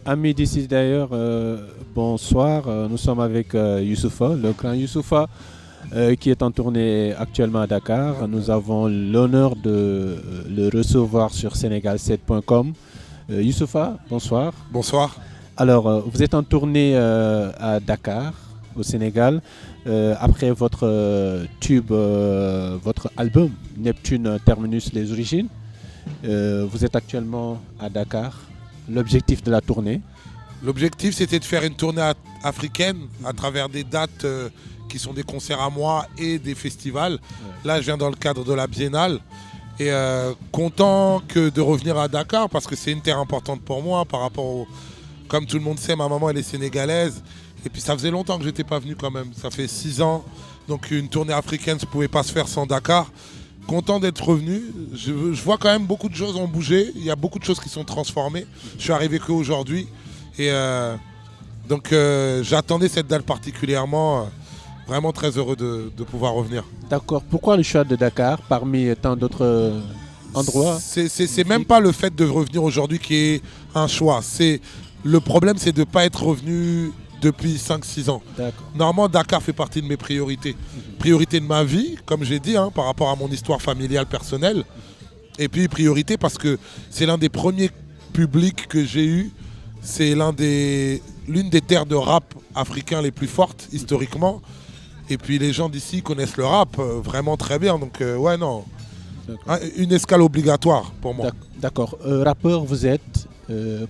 Amis d'ici d'ailleurs, bonsoir. Nous sommes avec Youssoufa, le grand Youssoufa, qui est en tournée actuellement à Dakar. Nous avons l'honneur de le recevoir sur sénégal7.com. Youssoufa, bonsoir. Bonsoir. Alors, vous êtes en tournée à Dakar, au Sénégal, après votre tube, votre album Neptune Terminus Les Origines. Vous êtes actuellement à Dakar. L'objectif de la tournée? L'objectif, c'était de faire une tournée africaine à travers des dates qui sont des concerts à moi et des festivals. Ouais. Là, je viens dans le cadre de la Biennale. Et content de revenir à Dakar parce que c'est une terre importante pour moi par rapport au... Comme tout le monde sait, ma maman, elle est sénégalaise. Et puis ça faisait longtemps que je n'étais pas venu quand même. Ça fait 6 ans. Donc une tournée africaine, ça ne pouvait pas se faire sans Dakar. Content d'être revenu. Je vois quand même beaucoup de choses ont bougé. Il y a beaucoup de choses qui sont transformées. Je suis arrivé qu'aujourd'hui. Et donc j'attendais cette date particulièrement. Vraiment très heureux de pouvoir revenir. D'accord. Pourquoi le choix de Dakar parmi tant d'autres endroits? C'est même pas le fait de revenir aujourd'hui qui est un choix. Le problème, c'est de ne pas être revenu depuis 5-6 ans. Normalement, Dakar fait partie de mes priorités. Priorité de ma vie, comme j'ai dit, par rapport à mon histoire familiale personnelle. Et puis priorité parce que c'est l'un des premiers publics que j'ai eu. C'est l'une des terres de rap africain les plus fortes, historiquement. Et puis les gens d'ici connaissent le rap vraiment très bien. Donc ouais, non. Une escale obligatoire pour moi. D'accord. Rappeur, vous êtes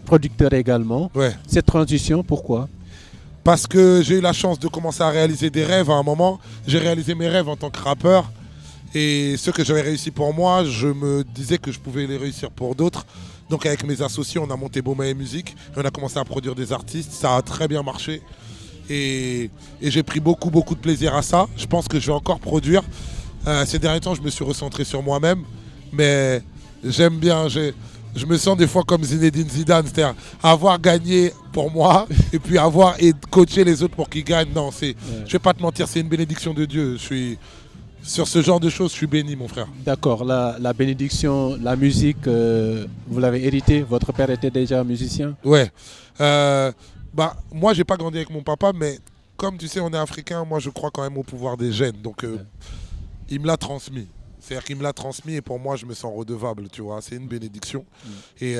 producteur également. Ouais. Cette transition, pourquoi? Parce que j'ai eu la chance de commencer à réaliser des rêves à un moment. J'ai réalisé mes rêves en tant que rappeur. Et ceux que j'avais réussi pour moi, je me disais que je pouvais les réussir pour d'autres. Donc avec mes associés, on a monté Beaumaye Musique. On a commencé à produire des artistes. Ça a très bien marché. Et j'ai pris beaucoup de plaisir à ça. Je pense que je vais encore produire. Ces derniers temps, je me suis recentré sur moi-même. Mais j'aime bien... Je me sens des fois comme Zinedine Zidane, c'est-à-dire avoir gagné pour moi et puis avoir et coacher les autres pour qu'ils gagnent. Non, je vais pas te mentir, c'est une bénédiction de Dieu. Sur ce genre de choses, je suis béni, mon frère. D'accord, la bénédiction, la musique, vous l'avez hérité. Votre père était déjà musicien? Ouais. Moi, j'ai pas grandi avec mon papa, mais comme tu sais, on est africain, moi je crois quand même au pouvoir des gènes. Donc, il me l'a transmis. C'est-à-dire qu'il me l'a transmis et pour moi, je me sens redevable, tu vois. C'est une bénédiction. Et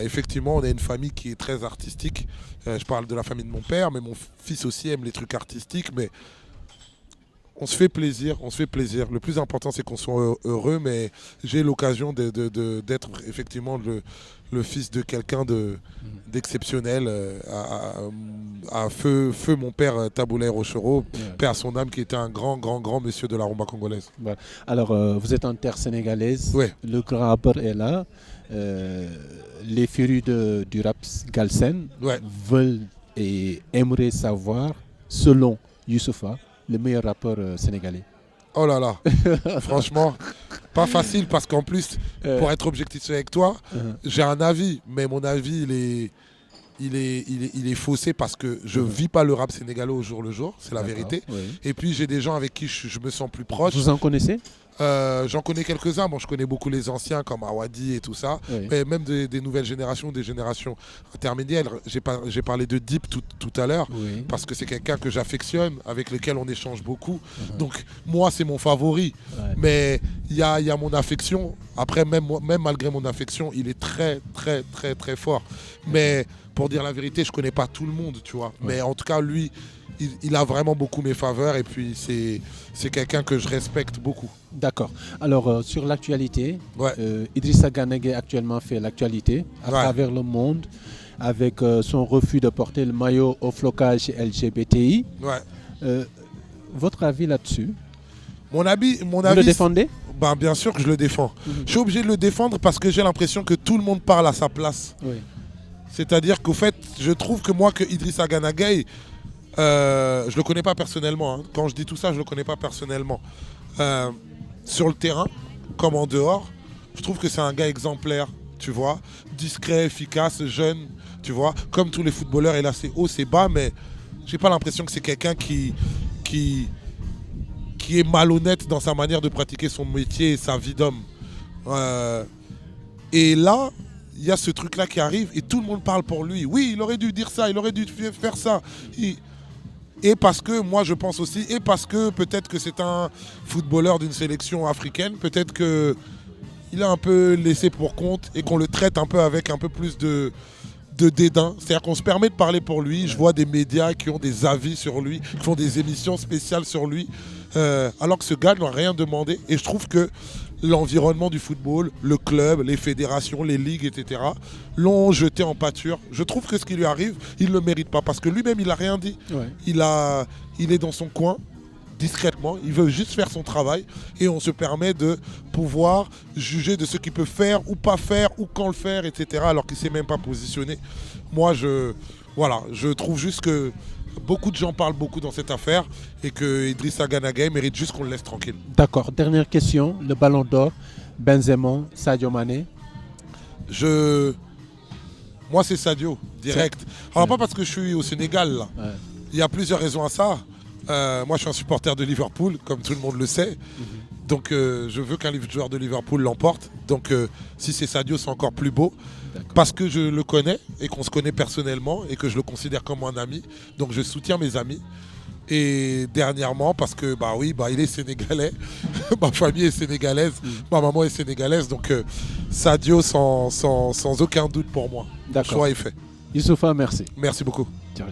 effectivement, on a une famille qui est très artistique. Je parle de la famille de mon père, mais mon fils aussi aime les trucs artistiques. Mais on se fait plaisir, Le plus important, c'est qu'on soit heureux, mais j'ai l'occasion d'être effectivement le fils de quelqu'un d'exceptionnel, à feu mon père Taboulay Rochereau, père à son âme, qui était un grand monsieur de la rumba congolaise. Ouais. Alors, vous êtes en terre sénégalaise, ouais. Le grand rappeur est là, les férus du rap galsen veulent et aimeraient savoir, selon Youssoufa, le meilleur rappeur sénégalais. Oh là là, franchement, pas facile parce qu'en plus, pour être objectif avec toi, j'ai un avis, mais mon avis, il est faussé parce que je vis pas le rap sénégalais au jour le jour, c'est la vérité. Oui. Et puis j'ai des gens avec qui je me sens plus proche. Vous en connaissez? J'en connais quelques-uns. Bon, je connais beaucoup les anciens comme Awadi et tout ça, mais même des nouvelles générations, des générations intermédiaires. J'ai parlé de Deep tout à l'heure parce que c'est quelqu'un que j'affectionne, avec lequel on échange beaucoup. Donc moi, c'est mon favori. Mais il y a mon affection. Après, même malgré mon affection, il est très fort. Mais pour dire la vérité, je connais pas tout le monde, tu vois. Mais en tout cas, lui, il a vraiment beaucoup mes faveurs et puis c'est quelqu'un que je respecte beaucoup. D'accord. Alors, sur l'actualité, Idrissa Gana Gueye actuellement fait l'actualité à travers le monde avec son refus de porter le maillot au flocage LGBTI. Votre avis là-dessus? Mon avis, vous le défendez? Bien sûr que je le défends. Je suis obligé de le défendre parce que j'ai l'impression que tout le monde parle à sa place. C'est-à-dire qu'au fait, je trouve que Idrissa Gana Gueye, je le connais pas personnellement. Quand je dis tout ça, je le connais pas personnellement. Sur le terrain, comme en dehors, je trouve que c'est un gars exemplaire, tu vois, discret, efficace, jeune, tu vois. Comme tous les footballeurs, il a ses hauts, ses bas, mais j'ai pas l'impression que c'est quelqu'un qui est malhonnête dans sa manière de pratiquer son métier et sa vie d'homme. Et là, il y a ce truc-là qui arrive et tout le monde parle pour lui. Oui, il aurait dû dire ça, il aurait dû faire ça. Et parce que, moi je pense aussi, et parce que peut-être que c'est un footballeur d'une sélection africaine, peut-être qu'il a un peu laissé pour compte et qu'on le traite un peu avec un peu plus de dédain. C'est-à-dire qu'on se permet de parler pour lui. Je vois des médias qui ont des avis sur lui, qui font des émissions spéciales sur lui, alors que ce gars n'a rien demandé. Et je trouve que l'environnement du football, le club, les fédérations, les ligues, etc. l'ont jeté en pâture. Je trouve que ce qui lui arrive, il ne le mérite pas parce que lui-même, il n'a rien dit. Ouais. Il est dans son coin, discrètement, il veut juste faire son travail et on se permet de pouvoir juger de ce qu'il peut faire ou pas faire ou quand le faire, etc. alors qu'il ne s'est même pas positionné. Moi, je trouve juste que beaucoup de gens parlent beaucoup dans cette affaire et que Idrissa Gana Gueye mérite juste qu'on le laisse tranquille. D'accord. Dernière question. Le Ballon d'Or, Benzema, Sadio Mané. Moi, c'est Sadio, direct. Alors, pas parce que je suis au Sénégal, là. Ouais. Il y a plusieurs raisons à ça. Moi, je suis un supporter de Liverpool, comme tout le monde le sait. Donc, je veux qu'un joueur de Liverpool l'emporte. Donc, si c'est Sadio, c'est encore plus beau. Parce que je le connais et qu'on se connaît personnellement et que je le considère comme un ami. Donc, je soutiens mes amis. Et dernièrement, parce que, il est sénégalais. Ma famille est sénégalaise. Ma maman est sénégalaise. Donc, Sadio, sans aucun doute pour moi. Le choix est fait. Youssoupha, merci. Merci beaucoup. Ciao.